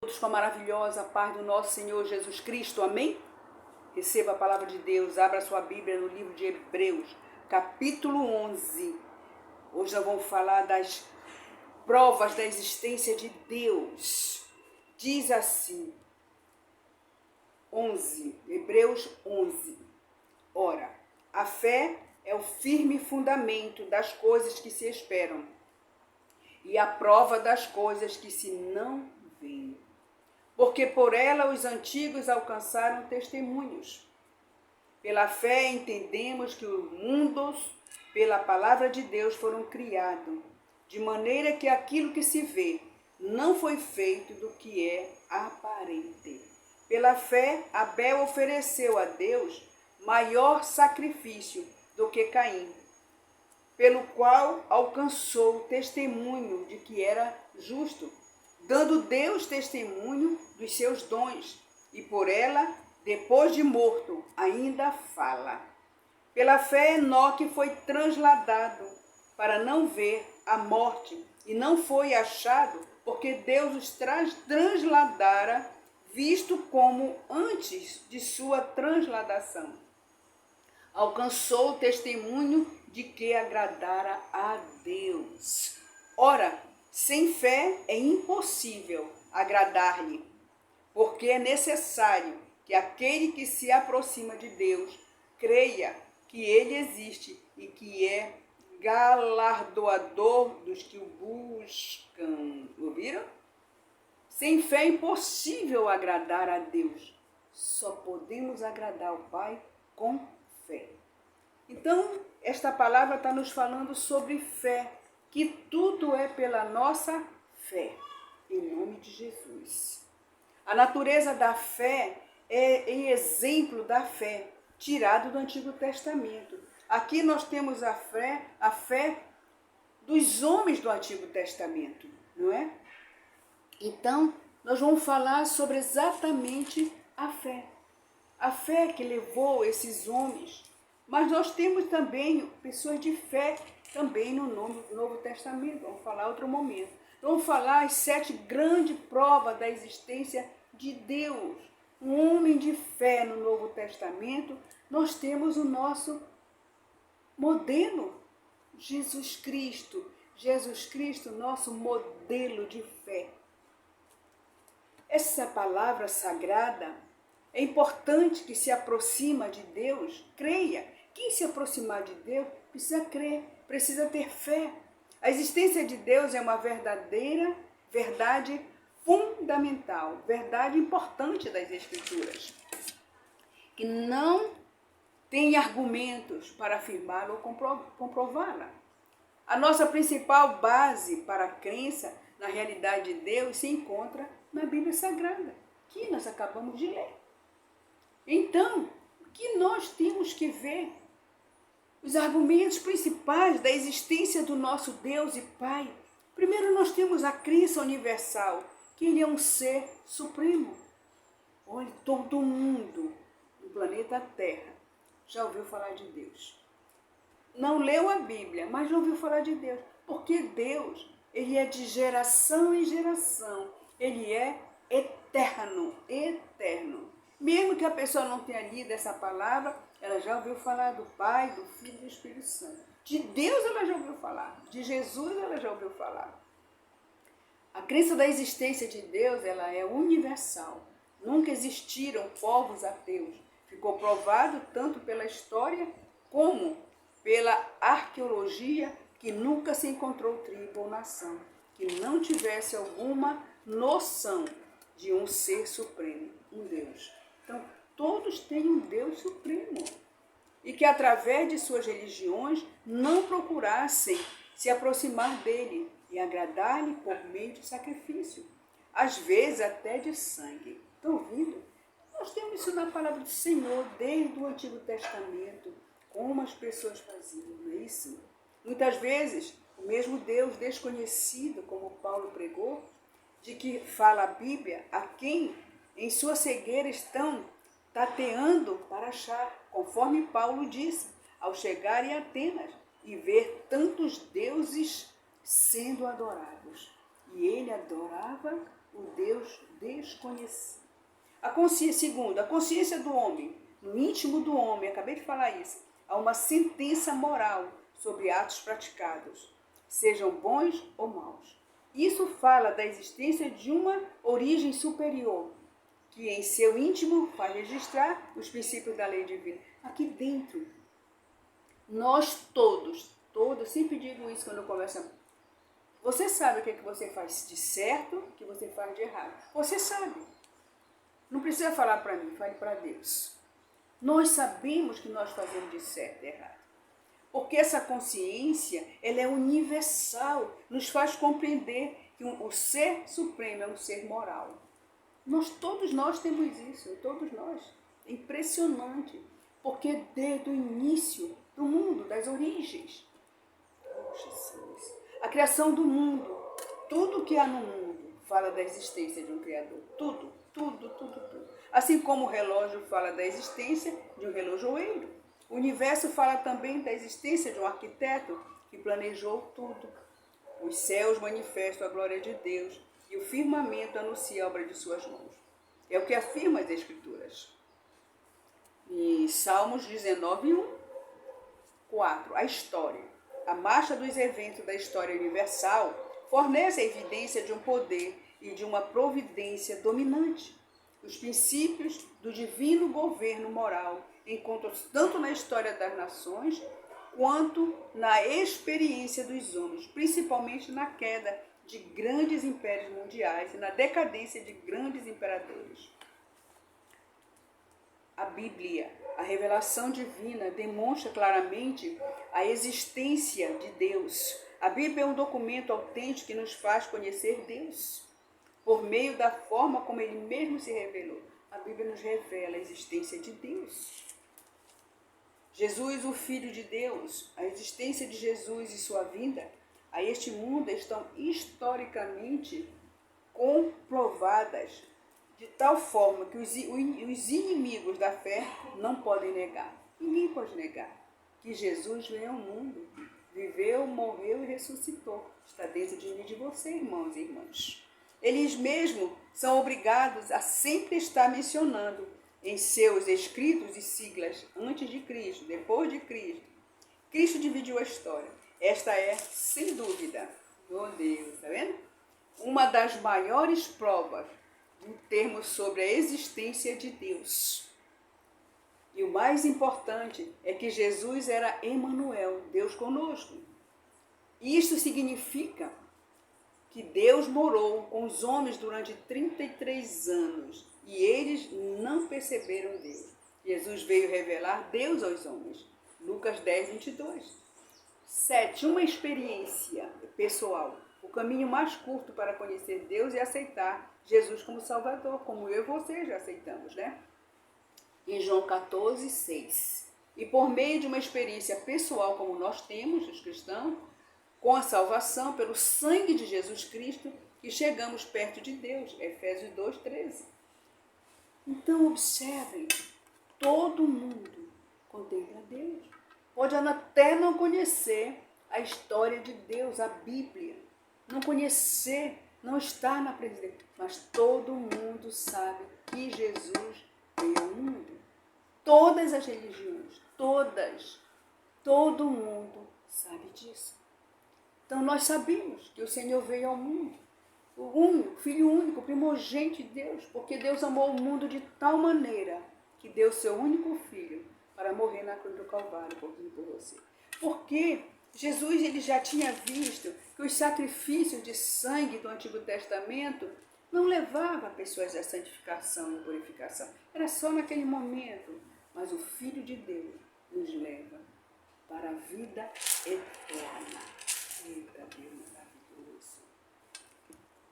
todos com a maravilhosa paz do nosso Senhor Jesus Cristo, amém? Receba a palavra de Deus, abra sua Bíblia no livro de Hebreus, capítulo 11. Hoje nós vamos falar das provas da existência de Deus. Diz assim, Hebreus 11. Ora, a fé é o firme fundamento das coisas que se esperam e a prova das coisas que se não veem. Porque por ela os antigos alcançaram testemunhos. Pela fé entendemos que os mundos, pela palavra de Deus, foram criados, de maneira que aquilo que se vê não foi feito do que é aparente. Pela fé, Abel ofereceu a Deus maior sacrifício do que Caim, pelo qual alcançou o testemunho de que era justo, dando Deus testemunho dos seus dons, e por ela, depois de morto, ainda fala. Pela fé, Enoque foi transladado para não ver a morte, e não foi achado, porque Deus os transladara, visto como antes de sua transladação. Alcançou o testemunho de que agradara a Deus. Ora, sem fé é impossível agradar-lhe, porque é necessário que aquele que se aproxima de Deus creia que ele existe e que é galardoador dos que o buscam. Ouviram? Sem fé é impossível agradar a Deus. Só podemos agradar ao Pai com fé. Então, esta palavra está nos falando sobre fé, que tudo é pela nossa fé, em nome de Jesus. A natureza da fé é em exemplo da fé, tirado do Antigo Testamento. Aqui nós temos a fé dos homens do Antigo Testamento, não é? Então, nós vamos falar sobre exatamente a fé. A fé que levou esses homens. Mas nós temos também pessoas de fé também no Novo Testamento. Vamos falar outro momento. Vamos falar as 7 grandes provas da existência de Deus. Um homem de fé no Novo Testamento. Nós temos o nosso modelo, Jesus Cristo. Jesus Cristo, nosso modelo de fé. Essa palavra sagrada é importante que se aproxima de Deus, creia. Quem se aproximar de Deus precisa crer, precisa ter fé. A existência de Deus é uma verdadeira verdade fundamental, verdade importante das Escrituras, que não tem argumentos para afirmá-la ou comprová-la. A nossa principal base para a crença na realidade de Deus se encontra na Bíblia Sagrada, que nós acabamos de ler. Então, o que nós temos que ver? Os argumentos principais da existência do nosso Deus e Pai. Primeiro, nós temos a crença universal, que Ele é um ser supremo. Olha, todo mundo no planeta Terra já ouviu falar de Deus. Não leu a Bíblia, mas já ouviu falar de Deus. Porque Deus, Ele é de geração em geração. Ele é eterno, eterno. Mesmo que a pessoa não tenha lido essa palavra, ela já ouviu falar do Pai, do Filho e do Espírito Santo. De Deus ela já ouviu falar. De Jesus ela já ouviu falar. A crença da existência de Deus, ela é universal. Nunca existiram povos ateus. Ficou provado tanto pela história como pela arqueologia que nunca se encontrou tribo ou nação que não tivesse alguma noção de um ser supremo, um Deus. Então, todos têm um Deus supremo. E que através de suas religiões não procurassem se aproximar dele e agradar-lhe por meio de sacrifício. Às vezes até de sangue. Estão ouvindo? Nós temos isso na palavra do Senhor desde o Antigo Testamento. Como as pessoas faziam, não é isso? Muitas vezes, o mesmo Deus desconhecido, como Paulo pregou, de que fala a Bíblia, a quem em sua cegueira estão tateando para achar, conforme Paulo disse, ao chegar em Atenas e ver tantos deuses sendo adorados. E ele adorava o Deus desconhecido. Segundo, a consciência do homem, no íntimo do homem, acabei de falar isso, há uma sentença moral sobre atos praticados, sejam bons ou maus. Isso fala da existência de uma origem superior, que em seu íntimo faz registrar os princípios da lei divina. Aqui dentro, nós todos, sempre digo isso quando eu converso. Você sabe o que você faz de certo, o que você faz de errado. Você sabe. Não precisa falar para mim, fale para Deus. Nós sabemos que nós fazemos de certo e errado. Porque essa consciência, ela é universal, nos faz compreender que o ser supremo é um ser moral. Todos nós temos isso, todos nós. É impressionante, porque desde o início do mundo, das origens, a criação do mundo, tudo que há no mundo fala da existência de um Criador. Tudo. Assim como o relógio fala da existência de um relojoeiro. O universo fala também da existência de um arquiteto que planejou tudo. Os céus manifestam a glória de Deus e o firmamento anuncia a obra de suas mãos. É o que afirma as Escrituras. Em Salmos 19:1, 4. A história. A marcha dos eventos da história universal fornece a evidência de um poder e de uma providência dominante. Os princípios do divino governo moral encontram-se tanto na história das nações quanto na experiência dos homens, principalmente na queda de grandes impérios mundiais e na decadência de grandes imperadores. A Bíblia, a revelação divina, demonstra claramente a existência de Deus. A Bíblia é um documento autêntico que nos faz conhecer Deus por meio da forma como Ele mesmo se revelou. A Bíblia nos revela a existência de Deus. Jesus, o Filho de Deus, a existência de Jesus e sua vinda a este mundo estão historicamente comprovadas de tal forma que os inimigos da fé não podem negar. Ninguém pode negar que Jesus veio ao mundo, viveu, morreu e ressuscitou. Está dentro de mim e de você, irmãos e irmãs. Eles mesmos são obrigados a sempre estar mencionando em seus escritos e siglas antes de Cristo, depois de Cristo. Cristo dividiu a história. Esta é, sem dúvida, meu Deus, está vendo? Uma das maiores provas de um termo sobre a existência de Deus. E o mais importante é que Jesus era Emanuel, Deus conosco. Isso significa que Deus morou com os homens durante 33 anos e eles não perceberam Deus. Jesus veio revelar Deus aos homens. Lucas 10:22. 7. Uma experiência pessoal. O caminho mais curto para conhecer Deus é aceitar Jesus como Salvador, como eu e você já aceitamos, né? Em João 14:6. E por meio de uma experiência pessoal como nós temos, os cristãos, com a salvação pelo sangue de Jesus Cristo, que chegamos perto de Deus. Efésios 2:13. Então observem, todo mundo contempla Deus. Pode até não conhecer a história de Deus, a Bíblia. Não conhecer, não estar na presença, mas todo mundo sabe que Jesus veio ao mundo. Todas as religiões, todo mundo sabe disso. Então nós sabemos que o Senhor veio ao mundo, o Filho único, primogênito de Deus, porque Deus amou o mundo de tal maneira que deu seu único Filho para morrer na cruz do Calvário por mim e por você. Porque Jesus ele já tinha visto que os sacrifícios de sangue do Antigo Testamento não levavam pessoas à santificação e purificação. Era só naquele momento. Mas o Filho de Deus nos leva para a vida eterna. Eita, Deus maravilhoso.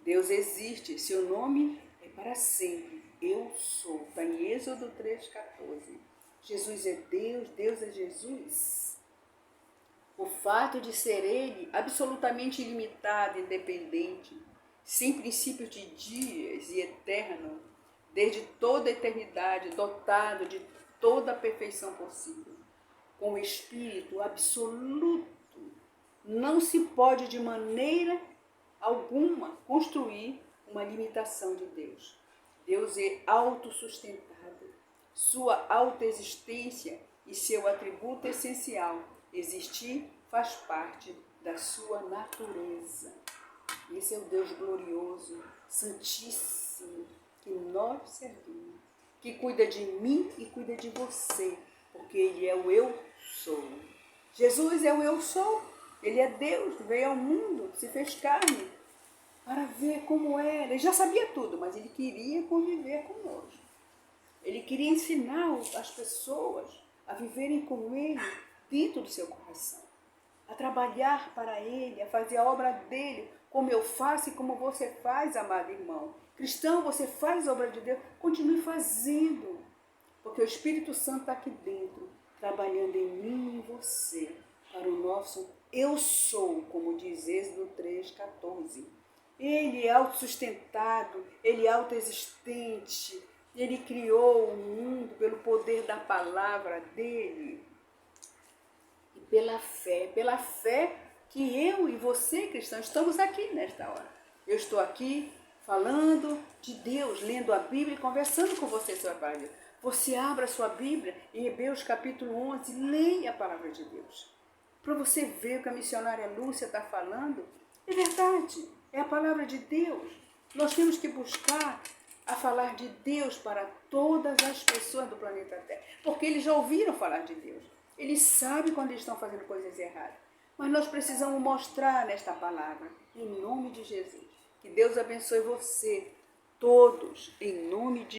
Deus existe, seu nome é para sempre. Eu sou. Está em Êxodo 3:14. Jesus é Deus, Deus é Jesus. O fato de ser Ele absolutamente ilimitado, independente, sem princípios de dias e eterno, desde toda a eternidade, dotado de toda a perfeição possível, com o Espírito absoluto, não se pode de maneira alguma construir uma limitação de Deus. Deus é autossustentado. Sua autoexistência e seu atributo essencial, existir, faz parte da sua natureza. Esse é o Deus glorioso, santíssimo, que nós servimos, que cuida de mim e cuida de você, porque Ele é o eu sou. Jesus é o eu sou, Ele é Deus, veio ao mundo, se fez carne, para ver como era. Ele já sabia tudo, mas Ele queria conviver conosco. Ele queria ensinar as pessoas a viverem com Ele dentro do seu coração, a trabalhar para Ele, a fazer a obra dEle, como eu faço e como você faz, amado irmão. Cristão, você faz a obra de Deus, continue fazendo, porque o Espírito Santo está aqui dentro, trabalhando em mim e em você, para o nosso eu sou, como diz Êxodo 3,14. Ele é autossustentado, Ele é autoexistente, Ele criou o mundo pelo poder da palavra dEle. E pela fé que eu e você, cristão, estamos aqui nesta hora. Eu estou aqui falando de Deus, lendo a Bíblia e conversando com você sobre a palavra de Deus. Você abra a sua Bíblia em Hebreus capítulo 11, leia a palavra de Deus. Para você ver o que a missionária Lúcia está falando, é verdade, é a palavra de Deus. Nós temos que buscar a falar de Deus para todas as pessoas do planeta Terra, porque eles já ouviram falar de Deus. Eles sabem quando eles estão fazendo coisas erradas. Mas nós precisamos mostrar nesta palavra, em nome de Jesus. Que Deus abençoe você, todos, em nome de